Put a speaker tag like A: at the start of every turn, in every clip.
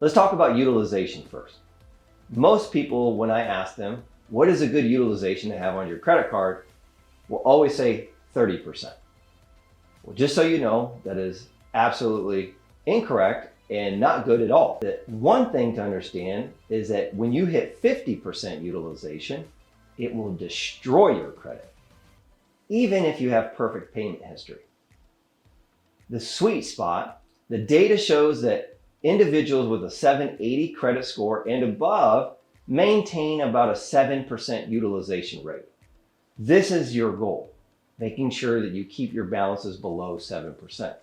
A: Let's talk about utilization first. Most people, when I ask them, what is a good utilization to have on your credit card, will always say 30%. Well, just so you know, that is absolutely incorrect and not good at all. The one thing to understand is that when you hit 50% utilization, it will destroy your credit, even if you have perfect payment history. The sweet spot, the data shows that individuals with a 780 credit score and above maintain about a 7% utilization rate. This is your goal, making sure that you keep your balances below 7%.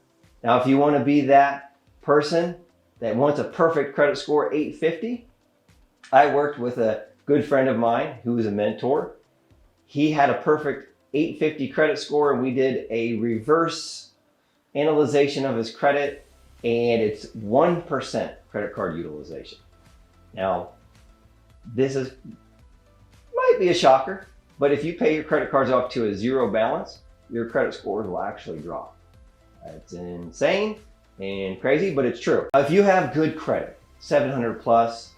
A: Now, if you want to be that person that wants a perfect credit score, 850, I worked with a good friend of mine who was a mentor. He had a perfect 850 credit score, and we did a reverse analyzation of his credit, and it's 1% credit card utilization. Now, this might be a shocker, but if you pay your credit cards off to a zero balance, your credit scores will actually drop. It's insane and crazy, but it's true. If you have good credit, 700 plus,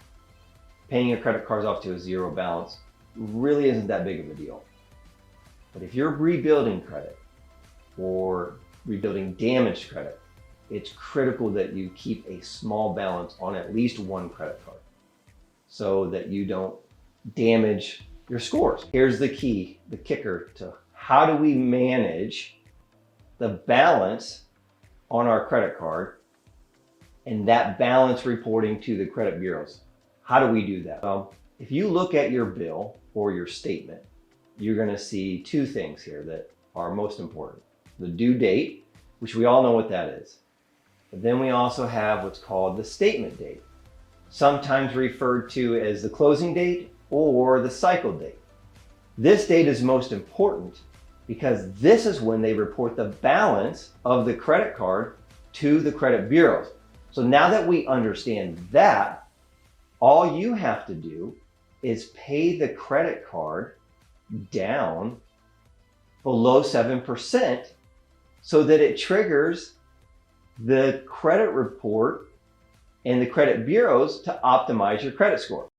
A: paying your credit cards off to a zero balance really isn't that big of a deal. But if you're rebuilding credit or rebuilding damaged credit, it's critical that you keep a small balance on at least one credit card so that you don't damage your scores. Here's the key, the kicker to how do we manage the balance on our credit card and that balance reporting to the credit bureaus. How do we do that? If you look at your bill or your statement, you're going to see two things here that are most important. The due date, which we all know what that is. But then we also have what's called the statement date, sometimes referred to as the closing date or the cycle date. This date is most important because this is when they report the balance of the credit card to the credit bureaus. So now that we understand that, all you have to do is pay the credit card down below 7% so that it triggers the credit report and the credit bureaus to optimize your credit score.